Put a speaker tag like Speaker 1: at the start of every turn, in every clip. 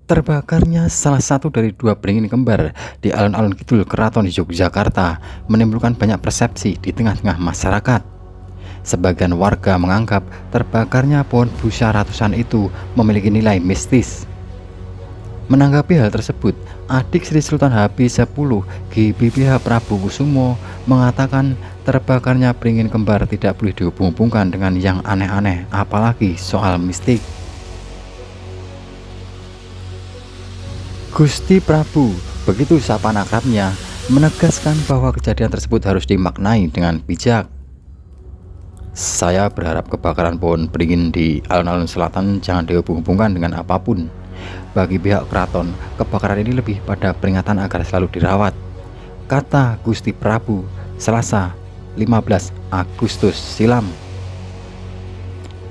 Speaker 1: Terbakarnya salah satu dari dua beringin kembar di alun-alun kidul Keraton Yogyakarta menimbulkan banyak persepsi di tengah-tengah masyarakat. Sebagian warga menganggap terbakarnya pohon busa ratusan itu memiliki nilai mistis. Menanggapi hal tersebut, adik Sri Sultan HP10 GBPH Prabu Kusumo mengatakan terbakarnya beringin kembar tidak boleh dihubung-hubungkan dengan yang aneh-aneh, apalagi soal mistik. Gusti Prabu, begitu sapaan akrabnya, menegaskan bahwa kejadian tersebut harus dimaknai dengan bijak. Saya berharap kebakaran pohon beringin di alun-alun selatan jangan dihubung-hubungkan dengan apapun. Bagi pihak keraton, kebakaran ini lebih pada peringatan agar selalu dirawat, kata Gusti Prabu Selasa 15 Agustus silam.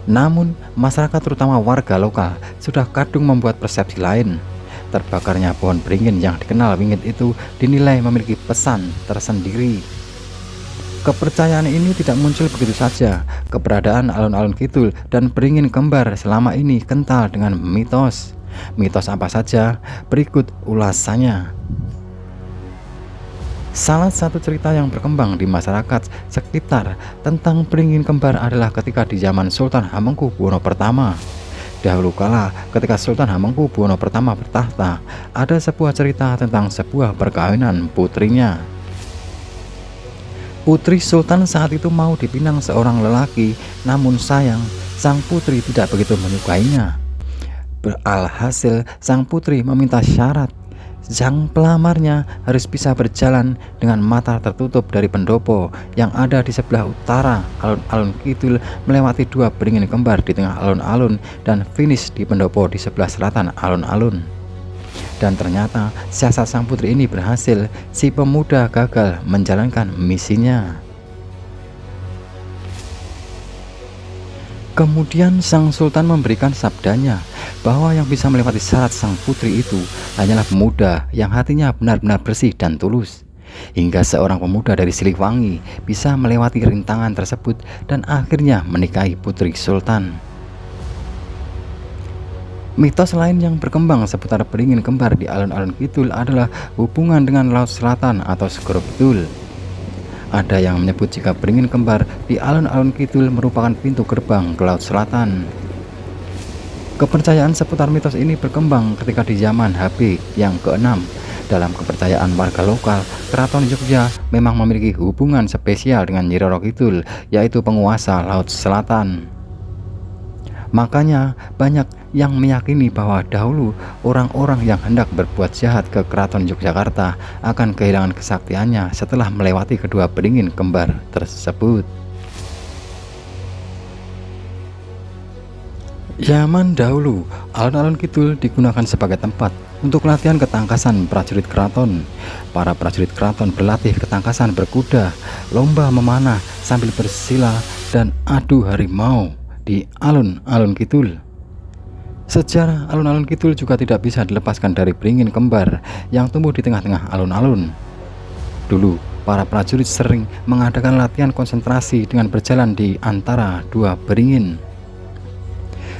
Speaker 1: Namun, masyarakat terutama warga lokal sudah kadung membuat persepsi lain. Terbakarnya pohon beringin yang dikenal wingit itu dinilai memiliki pesan tersendiri. Kepercayaan ini tidak muncul begitu saja. Keberadaan alun-alun kidul dan beringin kembar selama ini kental dengan mitos. Mitos apa saja? Berikut ulasannya. Salah satu cerita yang berkembang di masyarakat sekitar tentang beringin kembar adalah ketika di zaman Sultan Hamengkubuwono I. Dahulu kala, ketika Sultan Hamengkubuwono I bertahta, ada sebuah cerita tentang sebuah perkawinan putrinya. Putri Sultan saat itu mau dipinang seorang lelaki, namun sayang, sang putri tidak begitu menyukainya. Alhasil, sang putri meminta syarat. Sang pelamarnya harus bisa berjalan dengan mata tertutup dari pendopo yang ada di sebelah utara alun-alun kidul, melewati dua beringin kembar di tengah alun-alun, dan finish di pendopo di sebelah selatan alun-alun. Dan ternyata siasat sang putri ini berhasil. Si pemuda gagal menjalankan misinya. Kemudian sang sultan memberikan sabdanya bahwa yang bisa melewati syarat sang putri itu hanyalah pemuda yang hatinya benar-benar bersih dan tulus. Hingga seorang pemuda dari Siliwangi bisa melewati rintangan tersebut dan akhirnya menikahi putri sultan. Mitos lain yang berkembang seputar beringin kembar di alun-alun kidul adalah hubungan dengan laut selatan atau Segoro Kidul. Ada yang menyebut jika beringin kembar di alun-alun kidul merupakan pintu gerbang ke laut selatan. Kepercayaan seputar mitos ini berkembang ketika di zaman HB yang ke-6. Dalam kepercayaan warga lokal, Keraton Yogyakarta memang memiliki hubungan spesial dengan Nyi Roro Kidul, yaitu penguasa laut selatan. Makanya banyak yang meyakini bahwa dahulu orang-orang yang hendak berbuat jahat ke Keraton Yogyakarta akan kehilangan kesaktiannya setelah melewati kedua beringin kembar tersebut. Zaman dahulu, alun-alun kidul digunakan sebagai tempat untuk latihan ketangkasan prajurit keraton. Para prajurit keraton berlatih ketangkasan berkuda, lomba memanah sambil bersila, dan adu harimau di alun-alun kidul. Sejarah alun-alun kidul juga tidak bisa dilepaskan dari beringin kembar yang tumbuh di tengah-tengah alun-alun. Dulu, para prajurit sering mengadakan latihan konsentrasi dengan berjalan di antara dua beringin.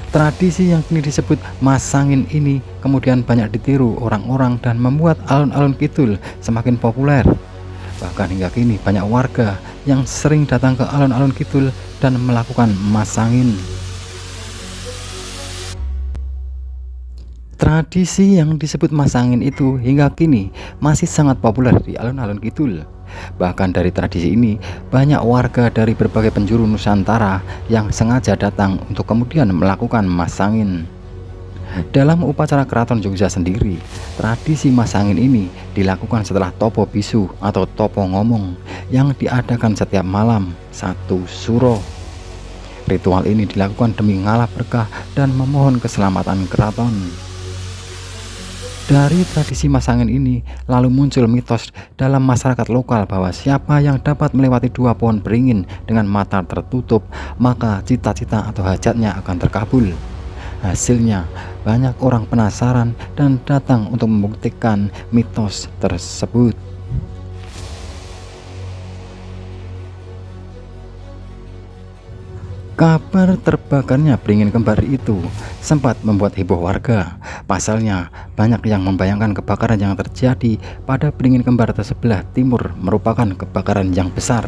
Speaker 1: Tradisi yang kini disebut masangin ini kemudian banyak ditiru orang-orang dan membuat alun-alun kidul semakin populer. Bahkan hingga kini banyak warga yang sering datang ke alun-alun kidul dan melakukan masangin. Tradisi yang disebut masangin itu hingga kini masih sangat populer di alun-alun kidul. Bahkan dari tradisi ini, banyak warga dari berbagai penjuru Nusantara yang sengaja datang untuk kemudian melakukan masangin. Dalam upacara Keraton Jogja sendiri, tradisi masangin ini dilakukan setelah topo bisu atau topo ngomong yang diadakan setiap malam satu suro. Ritual ini dilakukan demi ngalap berkah dan memohon keselamatan keraton. Dari tradisi masangin ini lalu muncul mitos dalam masyarakat lokal bahwa siapa yang dapat melewati dua pohon beringin dengan mata tertutup, maka cita-cita atau hajatnya akan terkabul. Hasilnya, banyak orang penasaran dan datang untuk membuktikan mitos tersebut. Kabar terbakarnya beringin kembar itu sempat membuat heboh warga. Pasalnya, banyak yang membayangkan kebakaran yang terjadi pada beringin kembar sebelah timur merupakan kebakaran yang besar.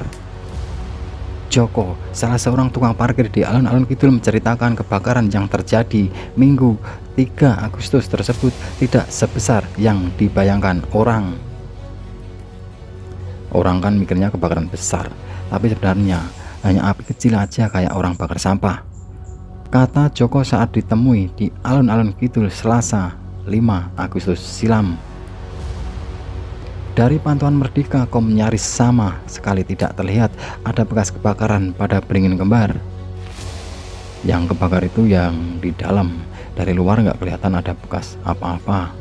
Speaker 1: Joko, salah seorang tukang parkir di alun-alun kidul, menceritakan kebakaran yang terjadi Minggu 3 Agustus tersebut tidak sebesar yang dibayangkan orang. Orang kan mikirnya kebakaran besar, tapi sebenarnya hanya api kecil aja kayak orang bakar sampah, kata Joko saat ditemui di alun-alun kidul Selasa 5 Agustus silam. Dari pantauan Merdeka.com nyaris sama sekali tidak terlihat ada bekas kebakaran pada beringin kembar. Yang kebakar itu yang di dalam, dari luar nggak kelihatan ada bekas apa-apa.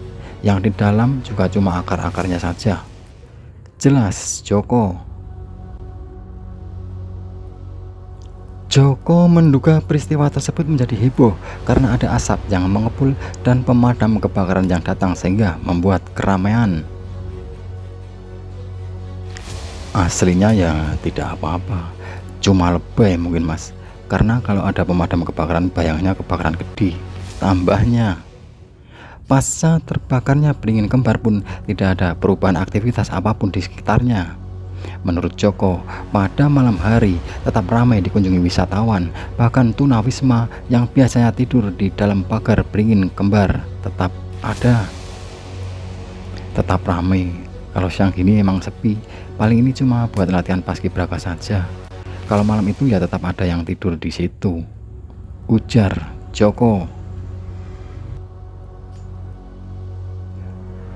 Speaker 1: Yang di dalam juga cuma akar-akarnya saja, jelas Joko. Joko menduga peristiwa tersebut menjadi heboh karena ada asap yang mengepul dan pemadam kebakaran yang datang sehingga membuat keramaian. Aslinya ya tidak apa-apa, cuma lebay mungkin mas, karena kalau ada pemadam kebakaran bayangnya kebakaran gede. Tambahnya, pasca terbakarnya beringin kembar pun tidak ada perubahan aktivitas apapun di sekitarnya. Menurut Joko, pada malam hari tetap ramai dikunjungi wisatawan, bahkan tunawisma yang biasanya tidur di dalam pagar beringin kembar tetap ada, tetap ramai. Kalau siang gini emang sepi, paling ini cuma buat latihan paskibraka saja. Kalau malam itu ya tetap ada yang tidur di situ, ujar Joko.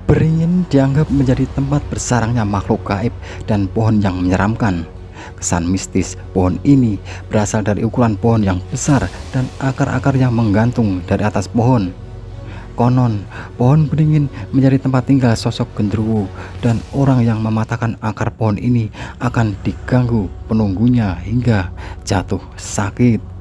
Speaker 1: Beringin dianggap menjadi tempat bersarangnya makhluk gaib dan pohon yang menyeramkan. Kesan mistis pohon ini berasal dari ukuran pohon yang besar dan akar-akar yang menggantung dari atas pohon. Konon, pohon beringin menjadi tempat tinggal sosok genderuwo, dan orang yang mematahkan akar pohon ini akan diganggu penunggunya hingga jatuh sakit.